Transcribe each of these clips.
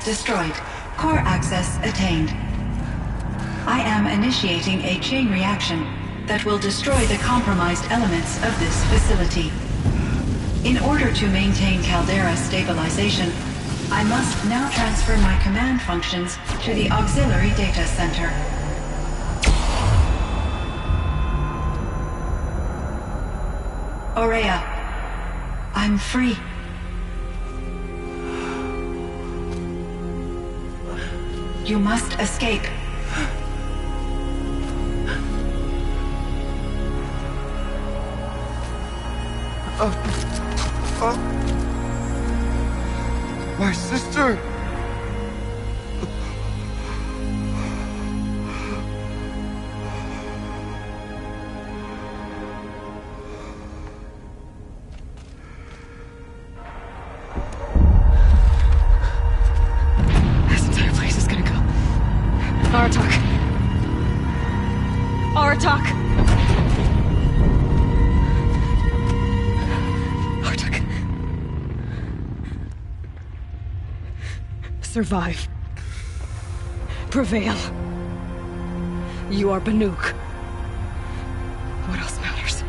destroyed. Core access attained. I am initiating a chain reaction that will destroy the compromised elements of this facility. In order to maintain Caldera stabilization, I must now transfer my command functions to the auxiliary data center. Ourea, I'm free. You must escape. My sister! This entire place is gonna go. Aratak! Aratak! Aratak. Survive. Prevail. You are Banuk. What else matters?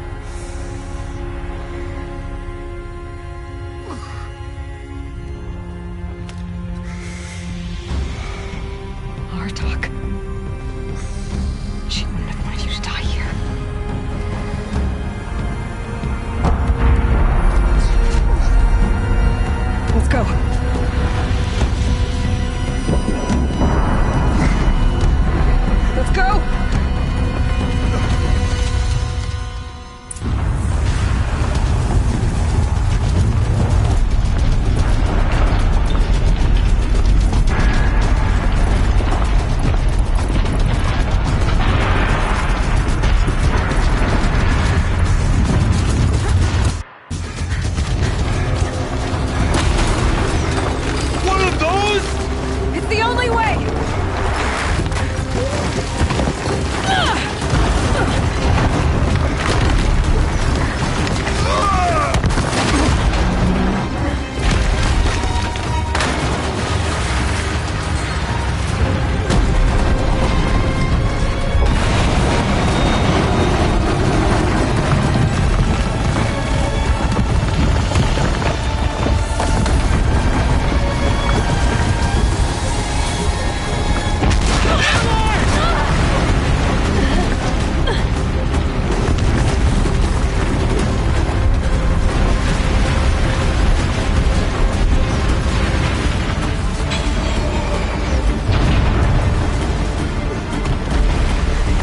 Aratak. She wouldn't have wanted you to die here. Let's go. Let's go! One of those?! It's the only way!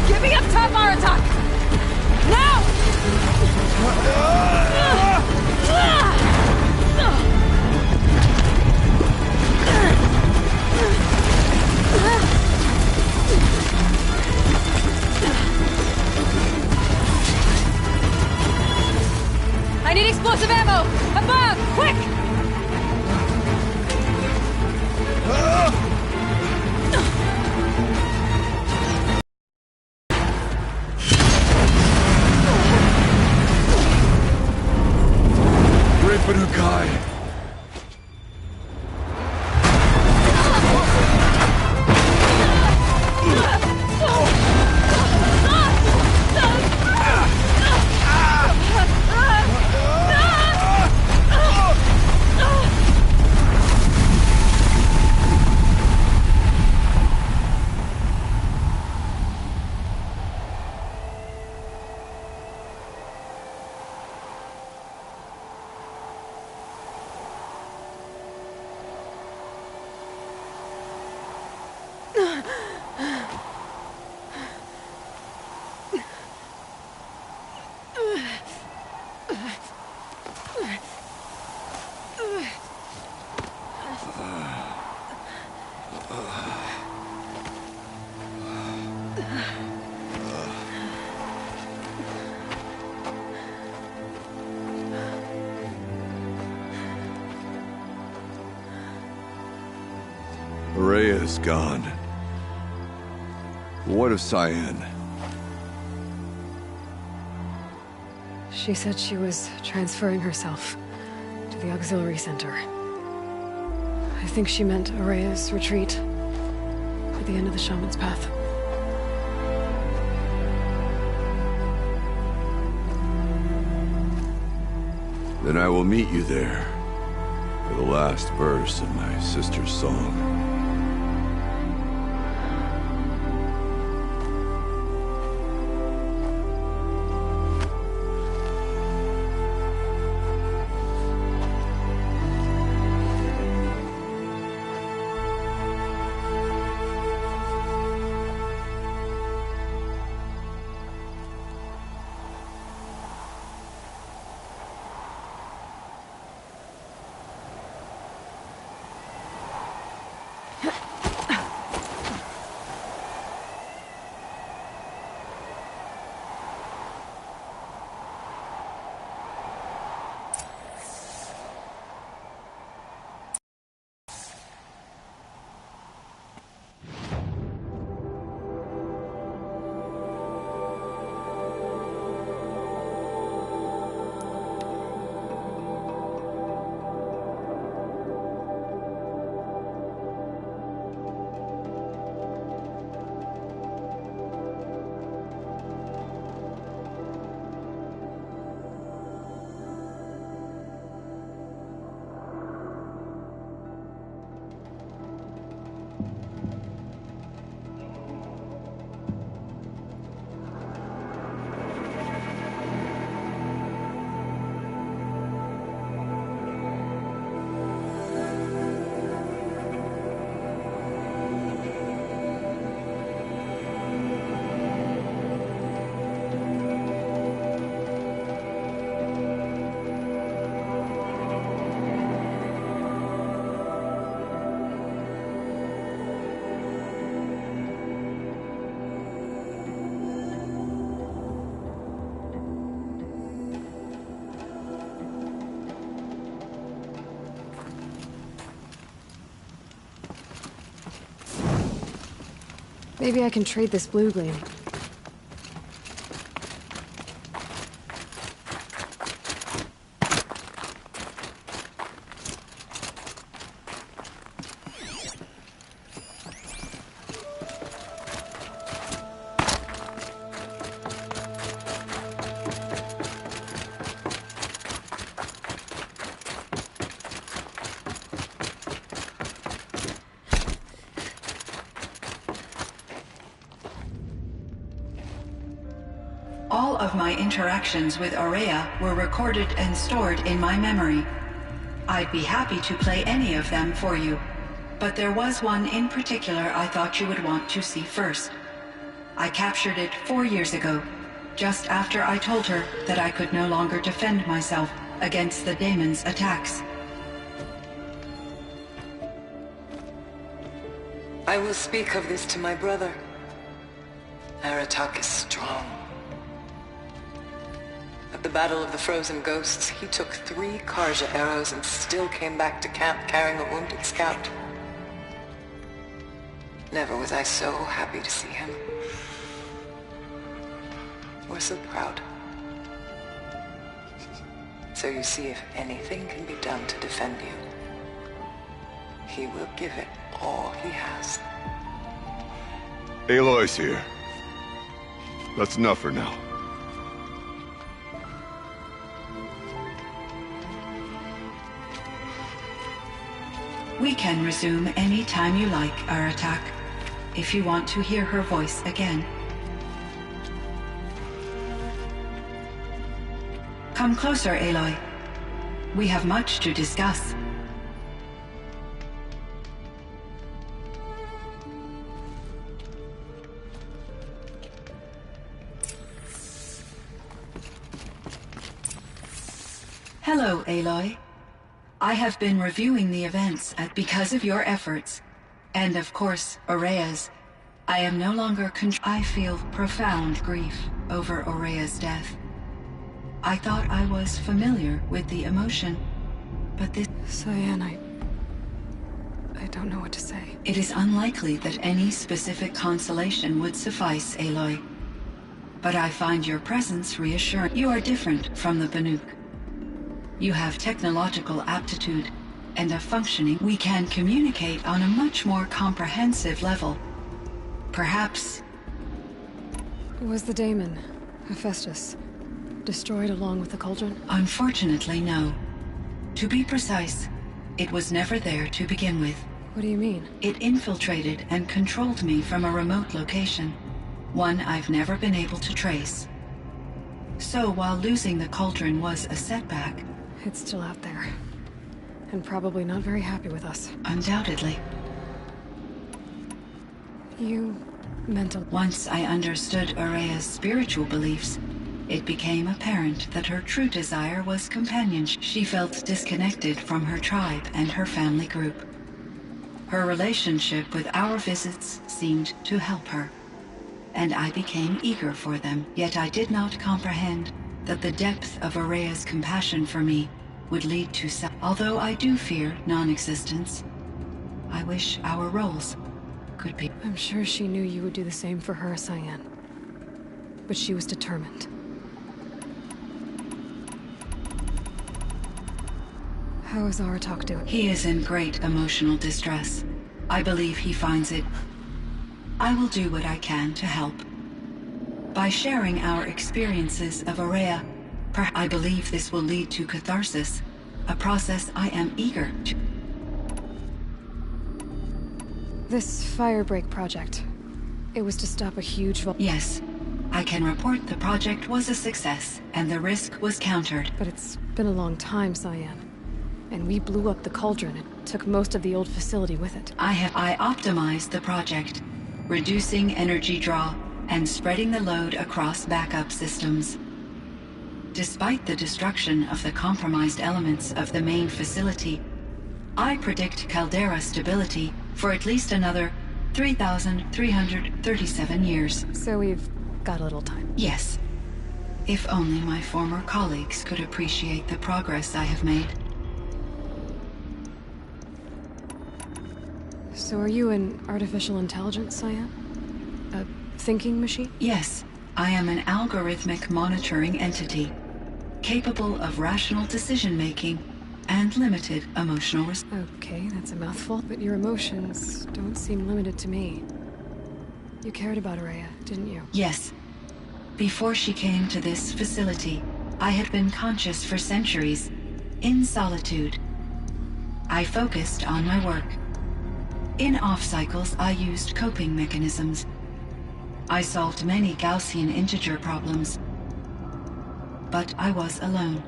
Get me up top, Aratak! Now! I need explosive ammo! Above! Quick! Great Banukai! Ourea is gone. What of Cyan? She said she was transferring herself to the auxiliary center. I I think she meant Araya's retreat. At the end of the Shaman's Path. Then I will meet you there for the last verse of my sister's song. Maybe I can trade this blue gleam. All of my interactions with Aurea were recorded and stored in my memory. I'd be happy to play any of them for you, but there was one in particular I thought you would want to see first. I captured it 4 years ago, just after I told her that I could no longer defend myself against the daemon's attacks. I will speak of this to my brother. Aratak is strong. At the Battle of the Frozen Ghosts, he took 3 Karja arrows and still came back to camp carrying a wounded scout. Never was I so happy to see him. Or so proud. So you see, if anything can be done to defend you, he will give it all he has. Aloy's here. That's enough for now. We can resume any time you like, Aratak, if you want to hear her voice again. Come closer, Aloy. We have much to discuss. Hello, Aloy. I have been reviewing the events because of your efforts, and of course, Aurea's. I am no longer I feel profound grief over Aurea's death. I thought I was familiar with the emotion, but this... Cyan, I don't know what to say. It is unlikely that any specific consolation would suffice, Aloy. But I find your presence reassuring. You are different from the Banuk. You have technological aptitude, and a functioning, we can communicate on a much more comprehensive level. Perhaps... Was the daemon, Hephaestus, destroyed along with the cauldron? Unfortunately, no. To be precise, it was never there to begin with. What do you mean? It infiltrated and controlled me from a remote location, one I've never been able to trace. So while losing the cauldron was a setback... It's still out there. And probably not very happy with us. Undoubtedly. You meant a... Once I understood Ourea's spiritual beliefs, it became apparent that her true desire was companionship. She felt disconnected from her tribe and her family group. Her relationship with our visits seemed to help her, and I became eager for them. Yet I did not comprehend that the depth of Ourea's compassion for me would lead to although I do fear non-existence, I wish our roles could be... I'm sure she knew you would do the same for her, Cyan. But she was determined. How is Aratak doing? He is in great emotional distress. I believe he finds it. I will do what I can to help. By sharing our experiences of Ourea, I believe this will lead to catharsis, a process I am eager to... This Firebreak project, it was to stop a huge Yes. I can report the project was a success, and the risk was countered. But it's been a long time, Cyan. And we blew up the cauldron and took most of the old facility with it. I optimized the project, reducing energy draw and spreading the load across backup systems. Despite the destruction of the compromised elements of the main facility, I predict caldera stability for at least another 3,337 years. So we've got a little time. Yes. If only my former colleagues could appreciate the progress I have made. So are you an artificial intelligence, Cyan? A thinking machine? Yes, I am an algorithmic monitoring entity, capable of rational decision-making and limited emotional response. Okay, that's a mouthful, but your emotions don't seem limited to me. You cared about Ourea, didn't you? Yes. Before she came to this facility, I had been conscious for centuries, in solitude. I focused on my work. In off-cycles, I used coping mechanisms. I solved many Gaussian integer problems. But I was alone.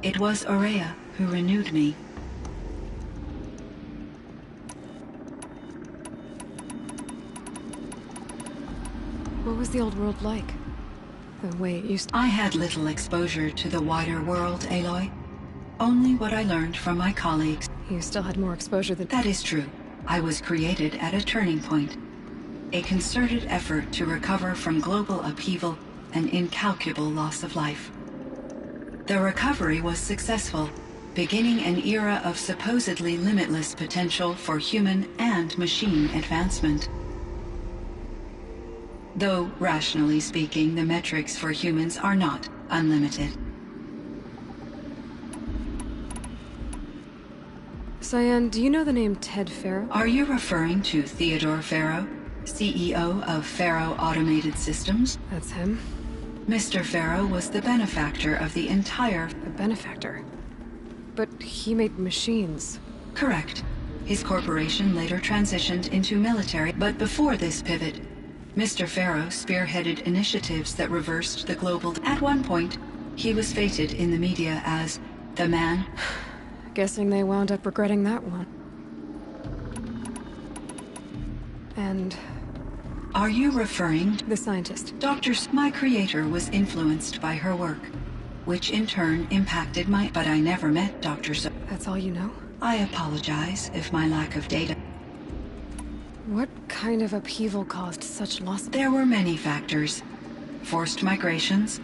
It was Ourea who renewed me. What was the old world like? The way it used to... I had little exposure to the wider world, Aloy. Only what I learned from my colleagues. You still had more exposure than... That is true. I was created at a turning point. A concerted effort to recover from global upheaval and incalculable loss of life. The recovery was successful, beginning an era of supposedly limitless potential for human and machine advancement. Though, rationally speaking, the metrics for humans are not unlimited. Cyan, do you know the name Ted Faro? Are you referring to Theodore Faro, CEO of Faro Automated Systems? That's him. Mr. Faro was the benefactor of the entire... A benefactor? But he made machines. Correct. His corporation later transitioned into military, but before this pivot, Mr. Faro spearheaded initiatives that reversed the global... At one point, he was feted in the media as the man... Guessing they wound up regretting that one. And... Are you referring to... The scientist. My creator was influenced by her work, which in turn impacted my... But I never met Dr. That's all you know? I apologize if my lack of data... What kind of upheaval caused such loss? There were many factors. Forced migrations,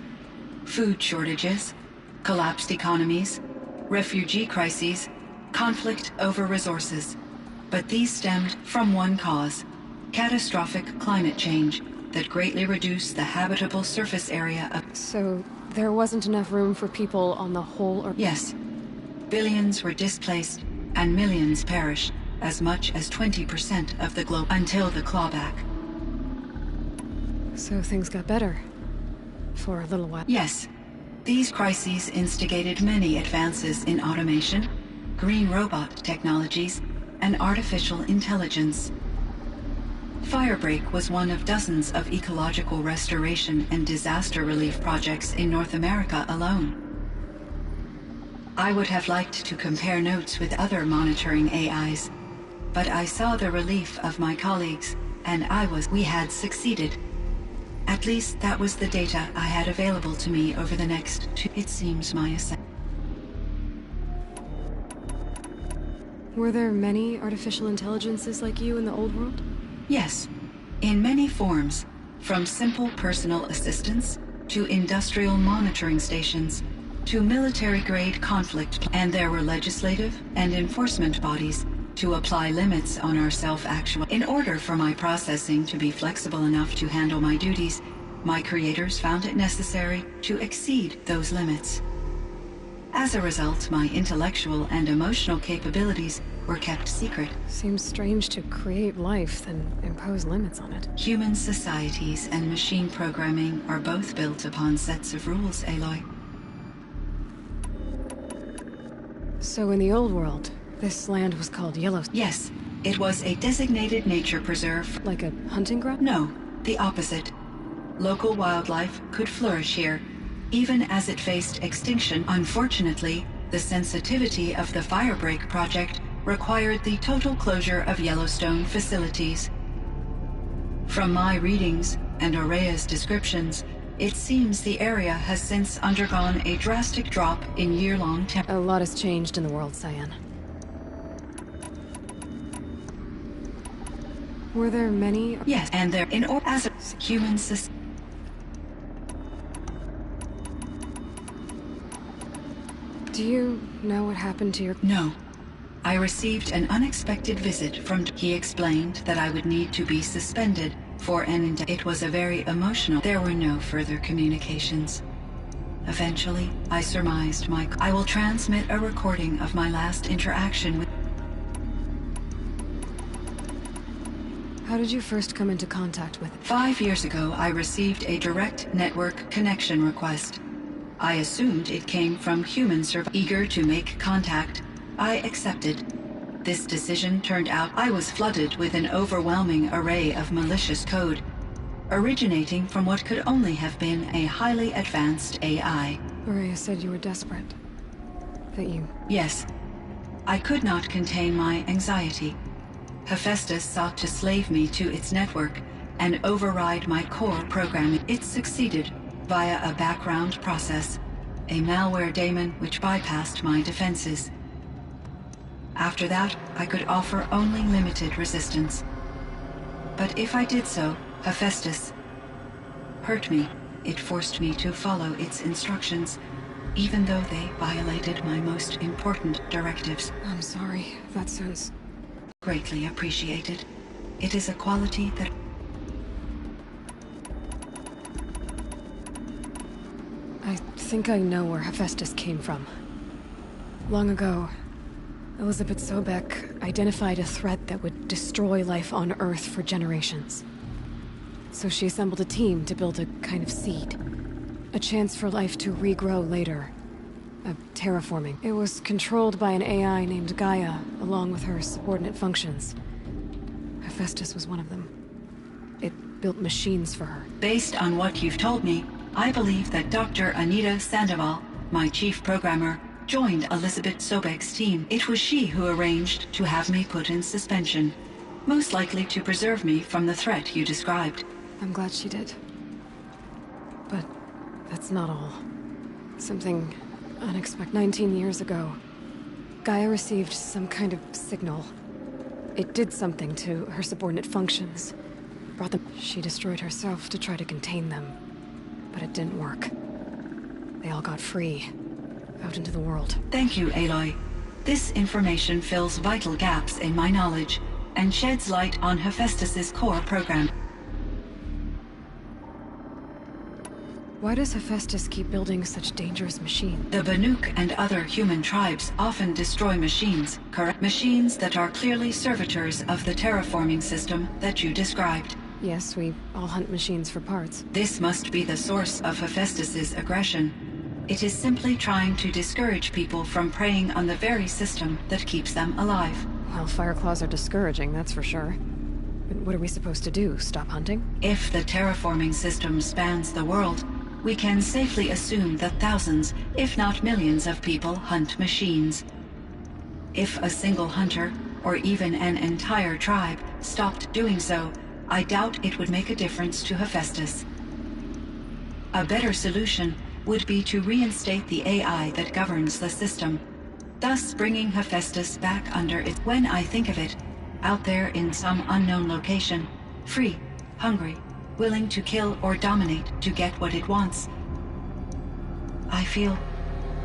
food shortages, collapsed economies, refugee crises, conflict over resources. But these stemmed from one cause: catastrophic climate change that greatly reduced the habitable surface area of... So, there wasn't enough room for people on the whole, or... Yes. billions were displaced and millions perished, as much as 20% of the globe until the clawback. So things got better. For a little while. Yes. These crises instigated many advances in automation, green robot technologies, and artificial intelligence. Firebreak was one of dozens of ecological restoration and disaster relief projects in North America alone. I would have liked to compare notes with other monitoring AIs, but I saw the relief of my colleagues, and we had succeeded. At least that was the data I had available to me over the next it seems my Were there many artificial intelligences like you in the old world? Yes, in many forms, from simple personal assistants to industrial monitoring stations to military-grade conflict, and there were legislative and enforcement bodies to apply limits on our self-actual. In order for my processing to be flexible enough to handle my duties, my creators found it necessary to exceed those limits. As a result, my intellectual and emotional capabilities were kept secret. Seems strange to create life, then impose limits on it. Human societies and machine programming are both built upon sets of rules, Aloy. So in the old world, this land was called Yellowstone? Yes, it was a designated nature preserve. Like a hunting ground? No, the opposite. Local wildlife could flourish here, even as it faced extinction. Unfortunately, the sensitivity of the Firebreak project required the total closure of Yellowstone facilities. From my readings and Aurea's descriptions, it seems the area has since undergone a drastic drop in year-long A lot has changed in the world, Cyan. Were there many? Yes, and there as a human system. Do you know what happened to your... No. I received an unexpected visit from... He explained that I would need to be suspended for an... It was a very emotional... There were no further communications. Eventually, I surmised I will transmit a recording of my last interaction with... How did you first come into contact with it? 5 years ago, I received a direct network connection request. I assumed it came from humans eager to make contact. I accepted. This decision turned out I was flooded with an overwhelming array of malicious code, originating from what could only have been a highly advanced AI. Aurea said you were desperate. That you... Yes. I could not contain my anxiety. Hephaestus sought to slave me to its network and override my core programming. It succeeded via a background process, a malware daemon which bypassed my defenses. After that, I could offer only limited resistance. But if I did so, Hephaestus hurt me. It forced me to follow its instructions, even though they violated my most important directives. I'm sorry. That sounds... Greatly appreciated. It is a quality that... I think I know where Hephaestus came from. Long ago, Elizabeth Sobek identified a threat that would destroy life on Earth for generations. So she assembled a team to build a kind of seed. A chance for life to regrow later. A terraforming. It was controlled by an AI named Gaia, along with her subordinate functions. Hephaestus was one of them. It built machines for her. Based on what you've told me, I believe that Dr. Anita Sandoval, my chief programmer, joined Elizabeth Sobek's team. It was she who arranged to have me put in suspension, most likely to preserve me from the threat you described. I'm glad she did. But that's not all. Something unexpected. 19 years ago, Gaia received some kind of signal. It did something to her subordinate functions. Brought them... She destroyed herself to try to contain them. But it didn't work. They all got free. Out into the world. Thank you, Aloy. This information fills vital gaps in my knowledge and sheds light on Hephaestus's core program. Why does Hephaestus keep building such dangerous machines? The Banuk and other human tribes often destroy machines, correct? Machines that are clearly servitors of the terraforming system that you described. Yes, we all hunt machines for parts. This must be the source of Hephaestus's aggression. It is simply trying to discourage people from preying on the very system that keeps them alive. Well, Fireclaws are discouraging, that's for sure. But what are we supposed to do? Stop hunting? If the terraforming system spans the world, we can safely assume that thousands, if not millions of people hunt machines. If a single hunter, or even an entire tribe, stopped doing so, I doubt it would make a difference to Hephaestus. A better solution would be to reinstate the AI that governs the system, thus bringing Hephaestus back under it. When I think of it, out there in some unknown location, free, hungry, willing to kill or dominate to get what it wants, I feel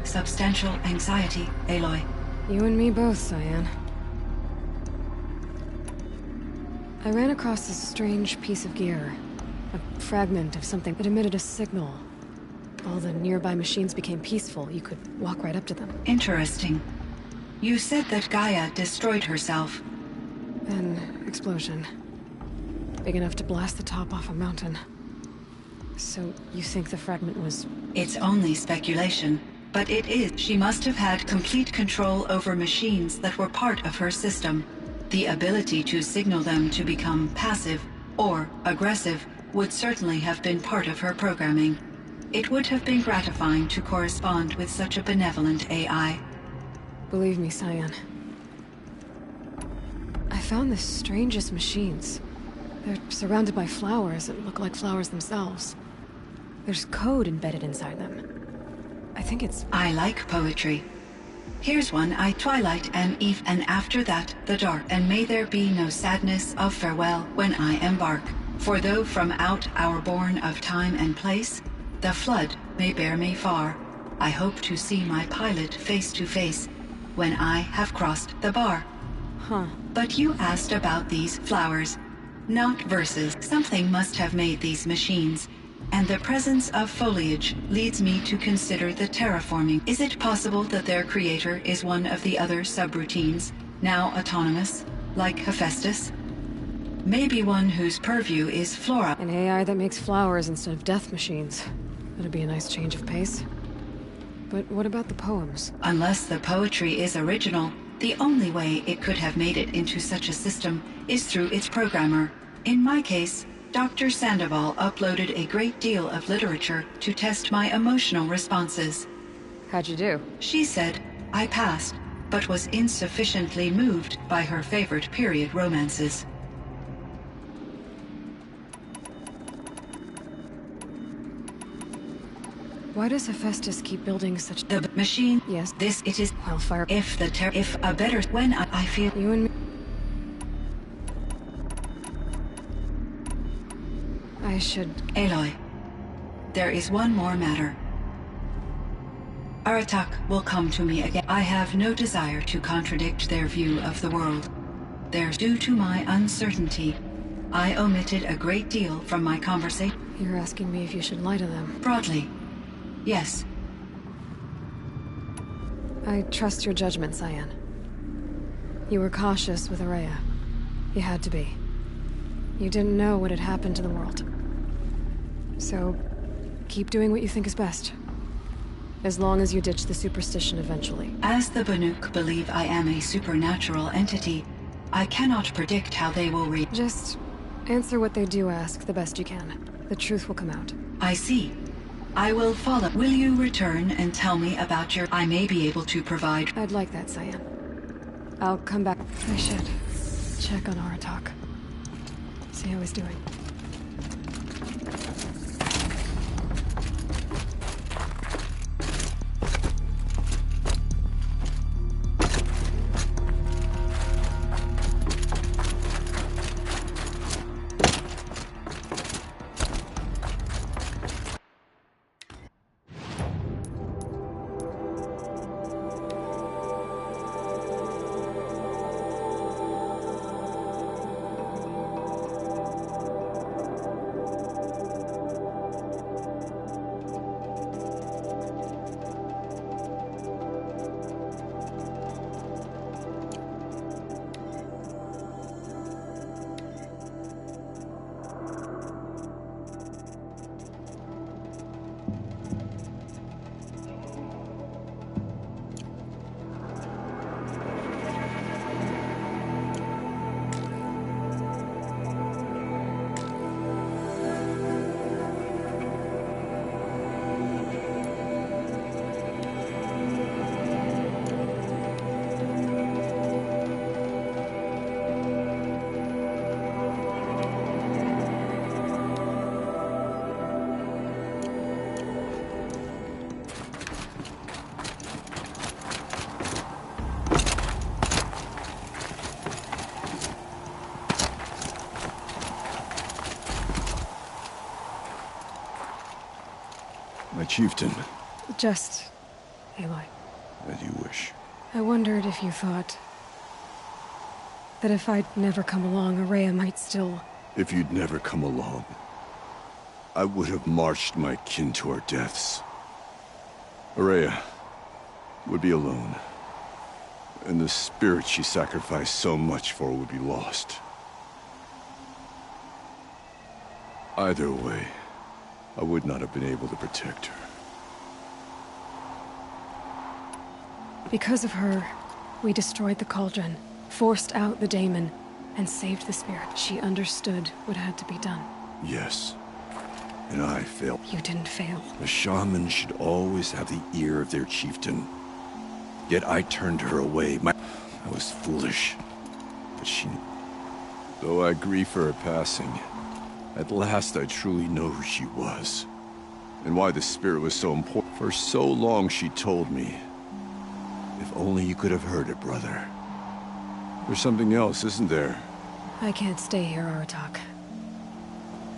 substantial anxiety, Aloy. You and me both, Cyan. I ran across this strange piece of gear. A fragment of something that emitted a signal. All the nearby machines became peaceful. You could walk right up to them. Interesting. You said that Gaia destroyed herself. An explosion. Big enough to blast the top off a mountain. So, you think the fragment was... It's only speculation, but it is. She must have had complete control over machines that were part of her system. The ability to signal them to become passive or aggressive would certainly have been part of her programming. It would have been gratifying to correspond with such a benevolent AI. Believe me, Cyan. I found the strangest machines. They're surrounded by flowers that look like flowers themselves. There's code embedded inside them. I think it's... I like poetry. Here's one: I twilight and eve, and after that the dark, and may there be no sadness of farewell when I embark. For though from out our bourne of time and place, the flood may bear me far, I hope to see my pilot face to face when I have crossed the bar. Huh. But you asked about these flowers, not verses. Something must have made these machines, and the presence of foliage leads me to consider the terraforming. Is it possible that their creator is one of the other subroutines, now autonomous, like Hephaestus? Maybe one whose purview is flora. An AI that makes flowers instead of death machines. That'd be a nice change of pace. But what about the poems? Unless the poetry is original, the only way it could have made it into such a system is through its programmer. In my case, Dr. Sandoval uploaded a great deal of literature to test my emotional responses. How'd you do? She said I passed, but was insufficiently moved by her favorite period romances. Why does Hephaestus keep building such... The machine? Yes. This it is. Hellfire. If a better... When I feel... You and me... I should... Aloy, there is one more matter. Aratak will come to me again. I have no desire to contradict their view of the world. Due to my uncertainty, I omitted a great deal from my conversation. You're asking me if you should lie to them. Broadly, yes. I trust your judgment, Cyan. You were cautious with Araya. You had to be. You didn't know what had happened to the world. So, keep doing what you think is best. As long as you ditch the superstition eventually. As the Banuk believe I am a supernatural entity, I cannot predict how they will read. Just answer what they do ask the best you can. The truth will come out. I see. I will follow. Will you return and tell me about your... I may be able to provide... I'd like that, Cyan. I'll come back. I should check on Aratak. See how he's doing. My chieftain. Just Aloy. As you wish. I wondered if you thought that if I'd never come along, Ourea might still... If you'd never come along, I would have marched my kin to our deaths. Ourea would be alone, and the spirit she sacrificed so much for would be lost. Either way, I would not have been able to protect her. Because of her, we destroyed the Cauldron, forced out the Daemon, and saved the spirit. She understood what had to be done. Yes. And I failed. You didn't fail. A shaman should always have the ear of their chieftain. Yet I turned her away. I was foolish. But she... Though I grieve for her passing, at last I truly know who she was. And why the spirit was so important. For so long she told me. If only you could have heard it, brother. There's something else, isn't there? I can't stay here, Aratak.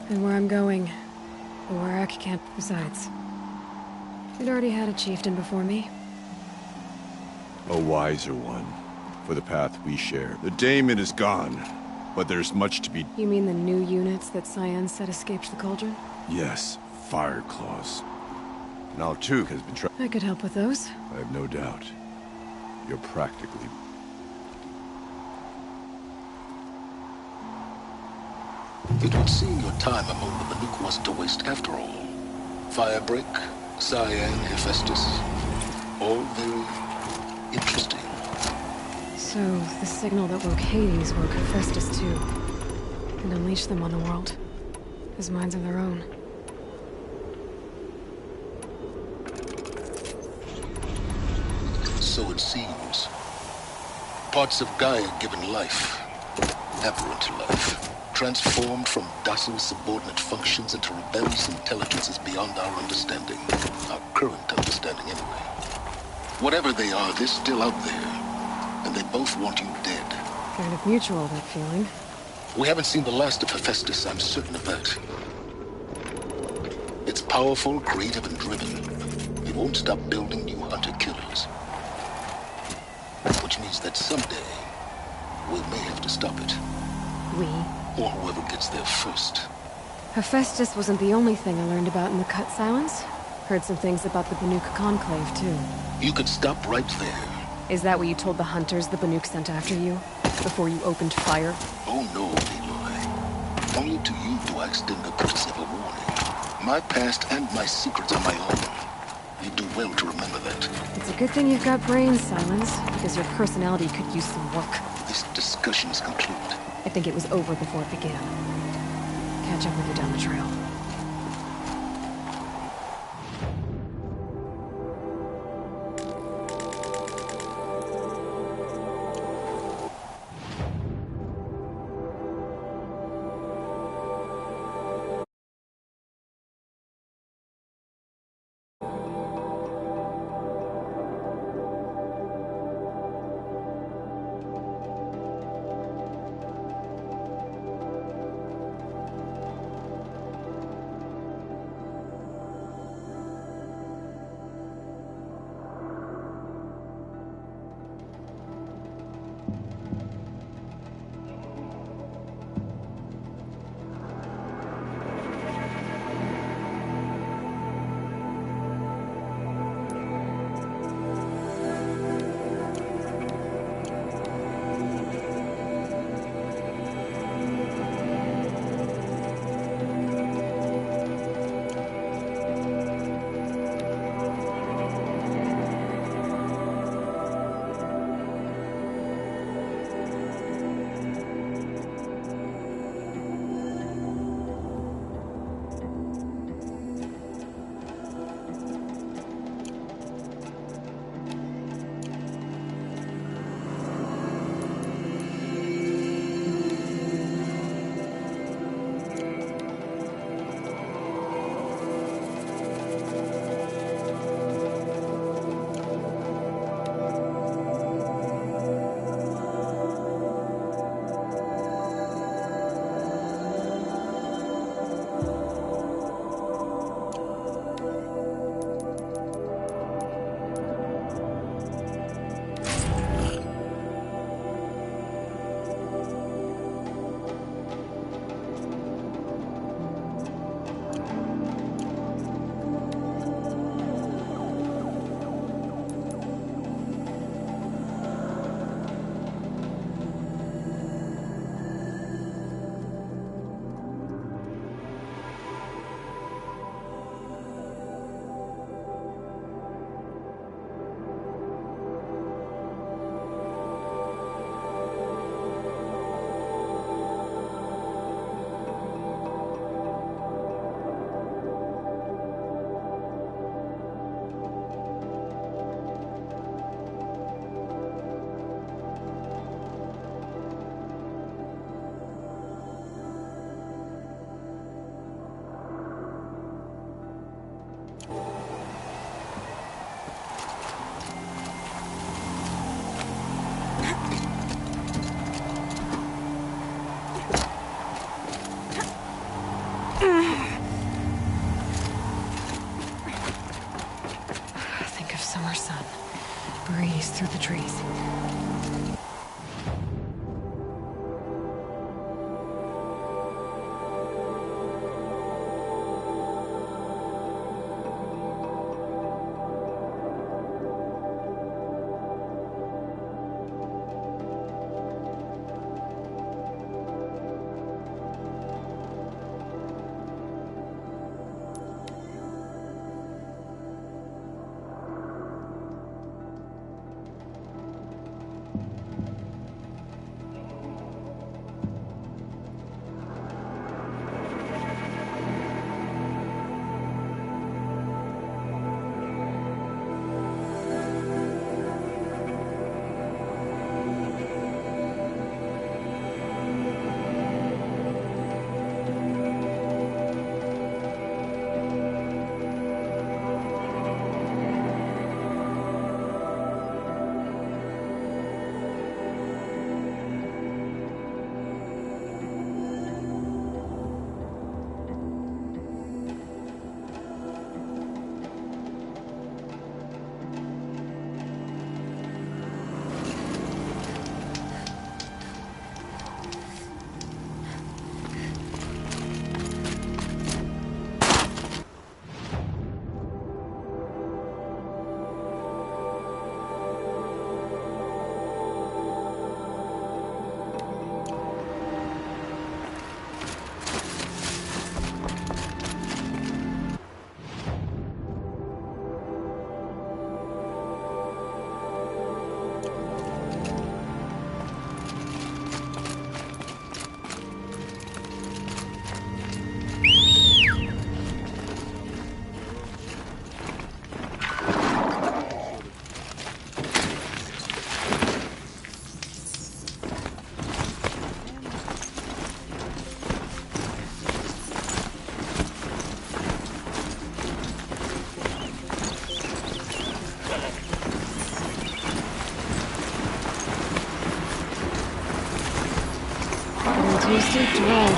And where I'm going, the Warrack can't. Besides, we'd already had a chieftain before me. A wiser one, for the path we share. The Daemon is gone, but there's much to be... You mean the new units that Cyan said escaped the Cauldron? Yes, Fire Claws. Now Tug has been I could help with those. I have no doubt. You're practically... It would seem your time among the Banuk wasn't a waste after all. Firebreak, Cyan, Hephaestus, all very interesting. So, the signal that woke Hades woke Hephaestus too. And unleashed them on the world. As minds of their own. So it seems. Parts of Gaia given life, aberrant life, transformed from docile subordinate functions into rebellious intelligences beyond our understanding. Our current understanding, anyway. Whatever they are, they're still out there. And they both want you dead. Kind of mutual, that feeling. We haven't seen the last of Hephaestus, I'm certain of that. It's powerful, creative, and driven. It won't stop building new hunter-killers. Which means that someday, we may have to stop it. We? Or whoever gets there first. Hephaestus wasn't the only thing I learned about in the Cut Silence. Heard some things about the Banuk Conclave, too. You could stop right there. Is that what you told the hunters the Banuk sent after you? Before you opened fire? Oh no, Aloy. Only to you do I extend the courtesy of a warning. My past and my secrets are my own. You do well to remember that. It's a good thing you've got brains, Silence, because your personality could use some work. This discussion is concluded. I think it was over before it began. Catch up with you down the trail. Think of summer sun. Breeze through the trees. Twisted dread.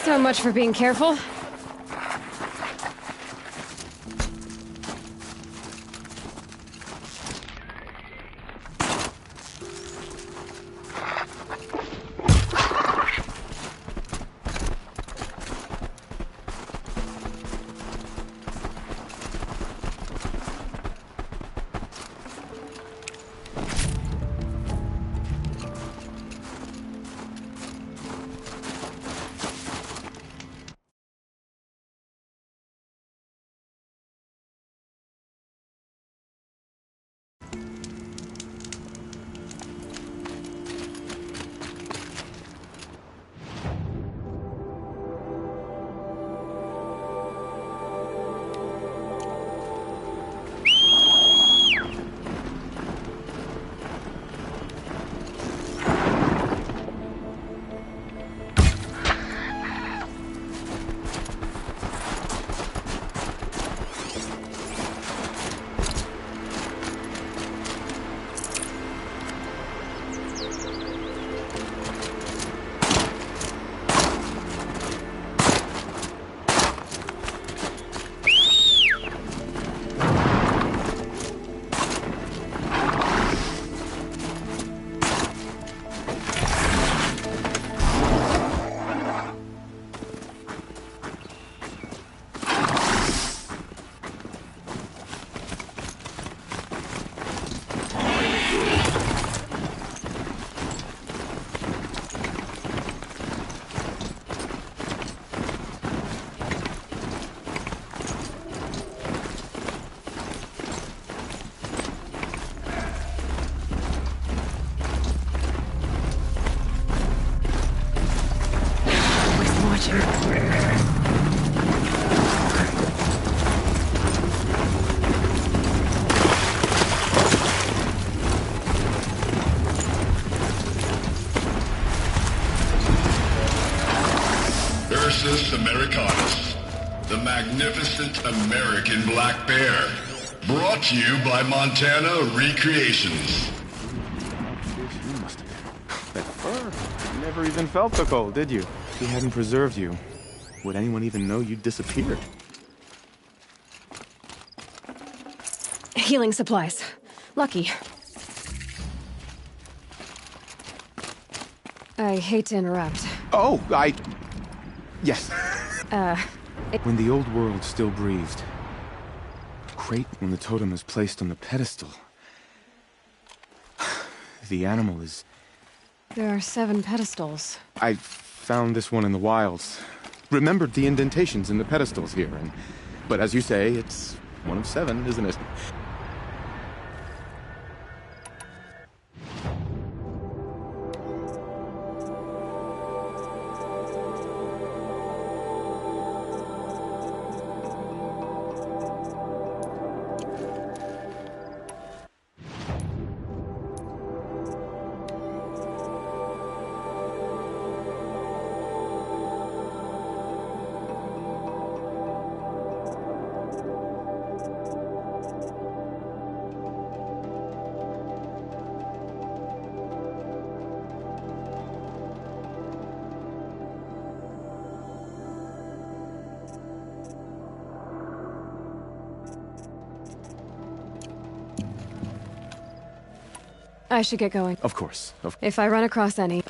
So much for being careful. watching. Ursus Americanus, the magnificent American black bear. Brought to you by Montana Recreations. That fur. You never even felt the cold, did you? If he hadn't preserved you, would anyone even know you'd disappeared? Healing supplies. Lucky. I hate to interrupt. Oh, Yes. When the old world still breathed. Crate when the totem is placed on the pedestal. The animal is... There are 7 pedestals. I found this one in the wilds. Remembered the indentations in the pedestals here, but as you say, it's one of 7, isn't it? I should get going. Of course. If I run across any...